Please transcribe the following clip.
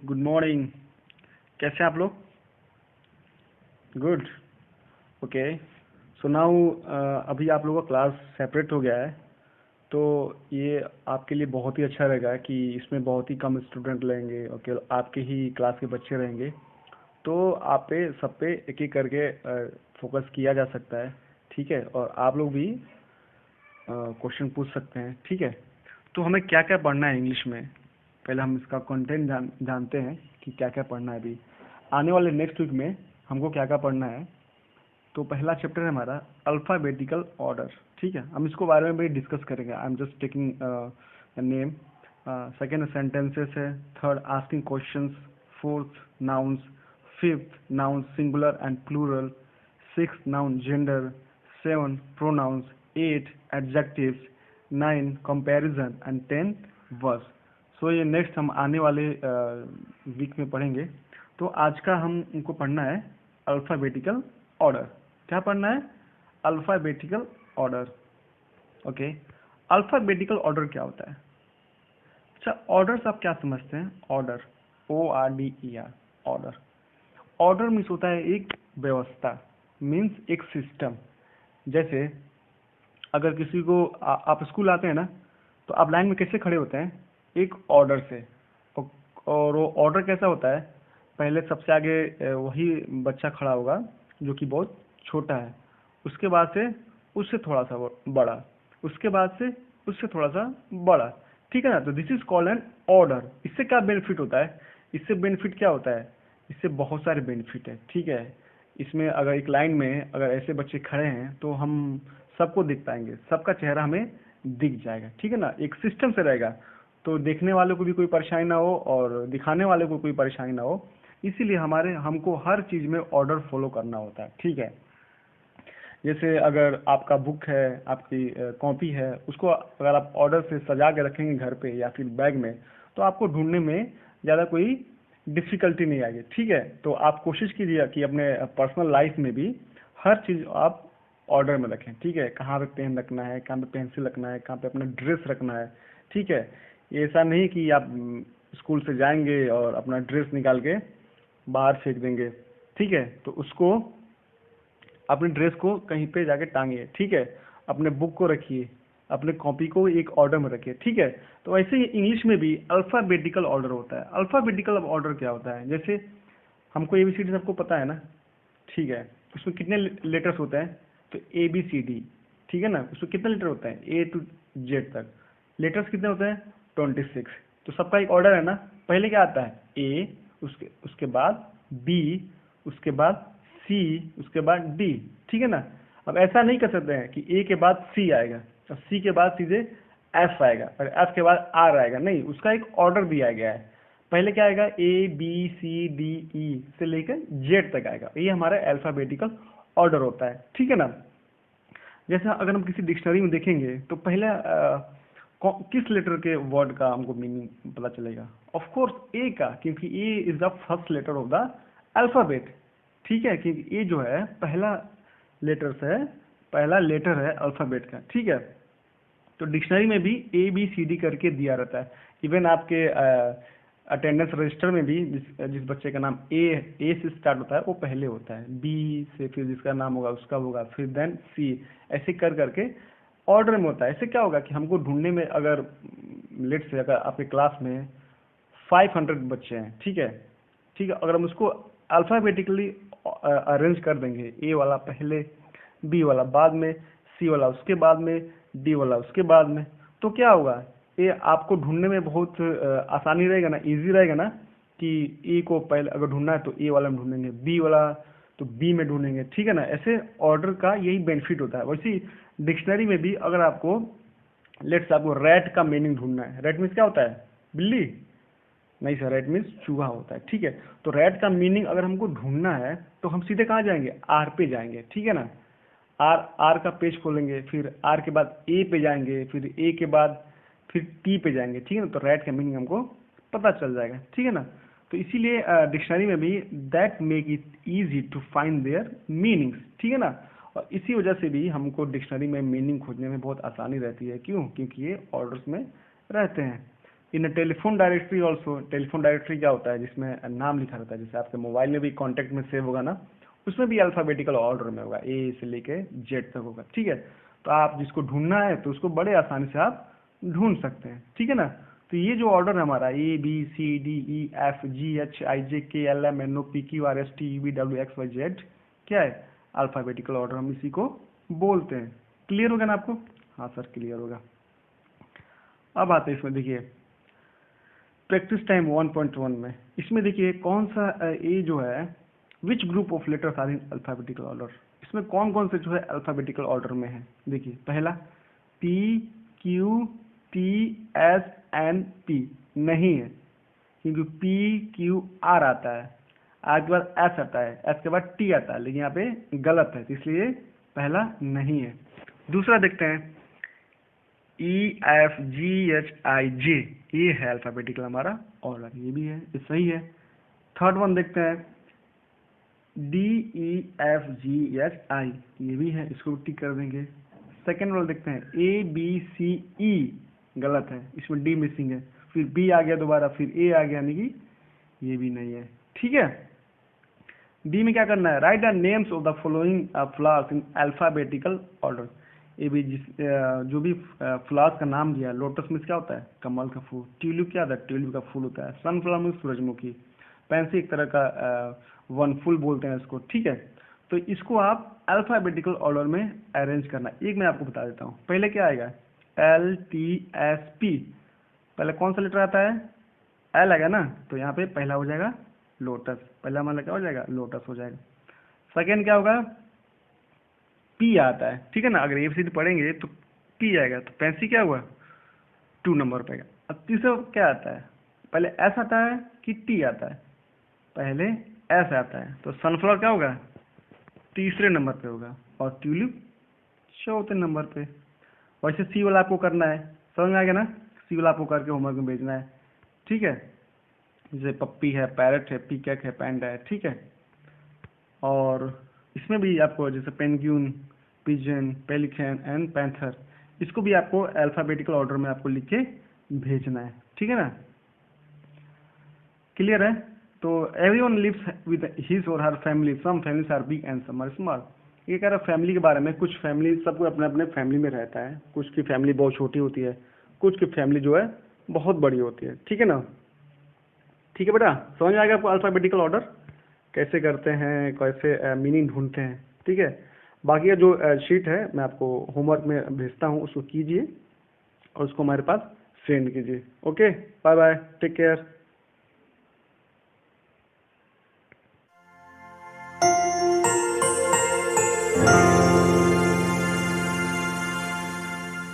Good morning. कैसे हैं आप लोग? गुड। ओके। सो नाउ अभी आप लोगों का क्लास सेपरेट हो गया है, तो ये आपके लिए बहुत ही अच्छा रहेगा कि इसमें बहुत ही कम स्टूडेंट रहेंगे और केवल आपके ही क्लास के बच्चे रहेंगे। तो आप पे सब पे एक एक करके फोकस किया जा सकता है, ठीक है? और आप लोग भी क्वेश्चन पूछ सकते हैं, ठीक है? तो हमें क्या क्या पढ़ना है इंग्लिश में, पहले हम इसका कंटेंट जानते हैं कि क्या क्या पढ़ना है अभी आने वाले नेक्स्ट वीक में हमको क्या क्या पढ़ना है। तो पहला चैप्टर है हमारा अल्फ़ाबेटिकल ऑर्डर, ठीक है? हम इसको बारे में भी डिस्कस करेंगे। I am just taking name. Second sentences है, third asking questions, fourth nouns, fifth noun singular and plural, six noun gender, seven pronouns, eight adjectives, nine comparison and ten verbs. So ये next हम आने वाले week में पढ़ेंगे। तो आज का हम उनको पढ़ना है अल्फ़ाबेटिकल ऑर्डर। क्या पढ़ना है? Alphabetical order. Okay. Alphabetical order क्या होता है? अच्छा, ऑर्डर्स आप क्या समझते हैं? Order, ORDER, order. Order means होता है एक व्यवस्था, मीन्स एक सिस्टम। जैसे अगर किसी को आप स्कूल आते हैं ना, तो आप लाइन में कैसे खड़े होते हैं? एक ऑर्डर से। औ- और वो ऑर्डर कैसा होता है? पहले सबसे आगे वही बच्चा खड़ा होगा जो कि बहुत छोटा है, उसके बाद से उससे थोड़ा सा बड़ा, उसके बाद से उससे थोड़ा सा बड़ा, ठीक है ना? तो this is called an order. इससे क्या बेनिफिट होता है? इससे बेनिफिट क्या होता है? इससे बहुत सारे बेनिफिट है, ठीक है? इसमें अगर एक लाइन में अगर ऐसे बच्चे खड़े हैं तो हम सबको देख पाएंगे, सबका चेहरा हमें दिख जाएगा, ठीक है ना? एक सिस्टम से रहेगा, तो देखने वाले को भी कोई परेशानी ना हो और दिखाने वाले को कोई परेशानी ना हो। इसीलिए हमको हर चीज़ में ऑर्डर फॉलो करना होता है, ठीक है? जैसे अगर आपका बुक है, आपकी कॉपी है, उसको अगर आप ऑर्डर से सजा के रखेंगे घर पे या फिर बैग में, तो आपको ढूंढने में ज़्यादा कोई डिफ़िकल्टी नहीं आएगी, ठीक है? तो आप कोशिश कीजिए कि अपने पर्सनल लाइफ में भी हर चीज़ आप ऑर्डर में रखें, ठीक है? कहाँ पे पेन रखना है, कहाँ पे पेंसिल रखना है, कहाँ पे अपना ड्रेस रखना है, ठीक है? ये ऐसा नहीं कि आप स्कूल से जाएंगे और अपना ड्रेस निकाल के बाहर फेंक देंगे, ठीक है? तो उसको अपने ड्रेस को कहीं पे जाके टांगिए, ठीक है? अपने बुक को रखिए, अपने कॉपी को एक ऑर्डर में रखिए, ठीक है? तो ऐसे ही इंग्लिश में भी अल्फ़ाबेटिकल ऑर्डर होता है। अल्फ़ाबेटिकल ऑर्डर क्या होता है? जैसे हमको ABCD सबको पता है ना, ठीक है? उसमें कितने लेटर्स होते हैं? तो ABCD, ठीक है ना? उसमें कितने लेटर होते हैं? A to Z तक। लेटर्स कितने होते हैं? 26। तो सबका एक ऑर्डर है ना? पहले क्या आता है? A, उसके उसके बाद B, उसके बाद C, उसके बाद D, ठीक है ना? अब ऐसा नहीं कर सकते हैं कि A के बाद C आएगा और C के बाद सीधे F आएगा और F के बाद R आएगा, नहीं, उसका एक ऑर्डर दिया गया है। पहले क्या आएगा? ABCDE से लेकर Z तक आएगा। ये हमारा अल्फाबेटिकल ऑर्डर होता है, ठीक है ना? जैसे अगर हम किसी डिक्शनरी में देखेंगे तो पहले किस लेटर के वर्ड का हमको मीनिंग पता चलेगा? ऑफ कोर्स ए का, क्योंकि A is the first letter of the alphabet, ठीक है? क्योंकि ए जो है पहला लेटर है, पहला लेटर है अल्फाबेट का, ठीक है? तो डिक्शनरी में भी ABCD करके दिया रहता है। इवन आपके अटेंडेंस रजिस्टर में भी जिस बच्चे का नाम ए से स्टार्ट होता है वो पहले होता है, B से फिर जिसका नाम होगा उसका होगा, फिर देन C, ऐसे कर करके ऑर्डर में होता है। ऐसे क्या होगा कि हमको ढूंढने में अगर लेट से अगर आपके क्लास में 500 बच्चे हैं, ठीक है? ठीक है, अगर हम उसको अल्फ़ाबेटिकली अरेंज कर देंगे, ए वाला पहले, बी वाला बाद में, सी वाला उसके बाद में, डी वाला उसके बाद में, तो क्या होगा? ये आपको ढूंढने में बहुत आसानी रहेगा ना, इजी रहेगा ना, कि ए को पहले अगर ढूंढना है तो ए वाला में ढूंढेंगे, बी वाला तो बी में ढूंढेंगे, ठीक है ना? ऐसे ऑर्डर का यही बेनिफिट होता है। वैसे डिक्शनरी में भी अगर आपको लेट्स आपको रैट का मीनिंग ढूंढना है, रैट मीन्स क्या होता है? बिल्ली? नहीं सर, रैट मीन्स चूहा होता है, ठीक है? तो रैट का मीनिंग अगर हमको ढूंढना है तो हम सीधे कहाँ जाएंगे? आर पे जाएंगे, ठीक है ना? आर आर का पेज खोलेंगे, फिर आर के बाद ए पे जाएंगे, फिर ए के बाद फिर टी पे जाएंगे, ठीक है ना? तो रैट का मीनिंग हमको पता चल जाएगा, ठीक है ना? तो इसीलिए डिक्शनरी में भी that make it easy to find their meanings, ठीक है ना? और इसी वजह से भी हमको डिक्शनरी में मीनिंग खोजने में बहुत आसानी रहती है। क्यों? क्योंकि ये ऑर्डर्स में रहते हैं। इन telephone directory also, telephone directory क्या होता है, जिसमें नाम लिखा रहता है, जैसे आपके मोबाइल में भी कॉन्टैक्ट में सेव होगा ना, उसमें भी अल्फ़ाबेटिकल ऑर्डर में होगा, ए से लेके जेड तक होगा, ठीक है। तो आप जिसको ढूंढना है तो उसको बड़े आसानी से आप ढूंढ सकते हैं, ठीक है ना। तो ये जो ऑर्डर है हमारा ABCDEFGHIJKLMNOPQRSTUVWXYZ, क्या है, अल्फ़ाबेटिकल ऑर्डर, हम इसी को बोलते हैं। क्लियर होगा ना आपको? हाँ सर क्लियर होगा। अब आते हैं इसमें, देखिए प्रैक्टिस टाइम 1.1 में, इसमें देखिए कौन सा ये जो है which group of letters are in alphabetical order, इसमें कौन कौन से जो है अल्फ़ाबेटिकल ऑर्डर में है। देखिए पहला PQTSNP नहीं है, क्योंकि PQR आता है, आर के बाद S आता है, S के बाद T आता है, लेकिन यहाँ पे गलत है, तो इसलिए पहला नहीं है। दूसरा देखते हैं EFGHIJ, ये है अल्फ़ाबेटिकल हमारा ऑर्डर, ये भी है, ये सही है। थर्ड वन देखते हैं DEFGHI, ये भी है, इसको टिक कर देंगे। सेकेंड वाला देखते हैं ABCE, गलत है, इसमें D मिसिंग है, फिर B आ गया दोबारा, फिर A आ गया, यानी कि ये भी नहीं है, ठीक है। डी में क्या करना है, right the names of the following flowers in alphabetical order. ये भी जो भी फ्लावर्स का नाम दिया है, लोटस में क्या होता है, कमल का फूल, ट्यूलिप क्या होता है, ट्यूलिप का फूल होता है, सनफ्लावर में सूरजमुखी, पैंसी एक तरह का वन फूल बोलते हैं इसको, ठीक है। तो इसको आप अल्फ़ाबेटिकल ऑर्डर में अरेंज करना, एक मैं आपको बता देता हूँ। पहले क्या आएगा, LTSP, पहले कौन सा लेटर आता है, एल आएगा ना, तो यहाँ पे पहला हो जाएगा लोटस, पहला हमारा क्या हो जाएगा, लोटस हो जाएगा। सेकेंड क्या होगा, पी आता है, ठीक है ना, अगर ABCD पढ़ेंगे तो पी आएगा, तो पैंसी क्या हुआ, 2 नंबर पे आएगा। अब तीसरा क्या आता है, पहले एस आता है कि टी आता है, पहले एस आता है, तो सनफ्लावर क्या होगा, तीसरे नंबर पे होगा, और ट्यूलिप चौथे नंबर पे। वैसे सी वाला आपको करना है, समझ में आ गया ना, सी वाला आपको करके होमवर्क में भेजना है, ठीक है। जैसे पप्पी है, पैरट है, पीकैक है, पैंडा है, ठीक है। और इसमें भी आपको जैसे penguin, pigeon, pelican and panther, इसको भी आपको अल्फ़ाबेटिकल ऑर्डर में आपको लिख के भेजना है, ठीक है ना। क्लियर है। तो एवरीवन लिव्स विद हिज और her family, some families are big and some are small. ये कह रहा है फैमिली के बारे में, कुछ फैमिली, सबको अपने अपने फैमिली में रहता है, कुछ की फैमिली बहुत छोटी होती है, कुछ की फैमिली जो है बहुत बड़ी होती है, ठीक है ना। ठीक है बेटा, समझ में आएगा आपको अल्फ़ाबेटिकल ऑर्डर कैसे करते हैं, कैसे मीनिंग ढूंढते हैं, ठीक है। बाकी का जो शीट है मैं आपको होमवर्क में भेजता हूँ, उसको कीजिए और उसको हमारे पास सेंड कीजिए। Okay, bye bye, take care.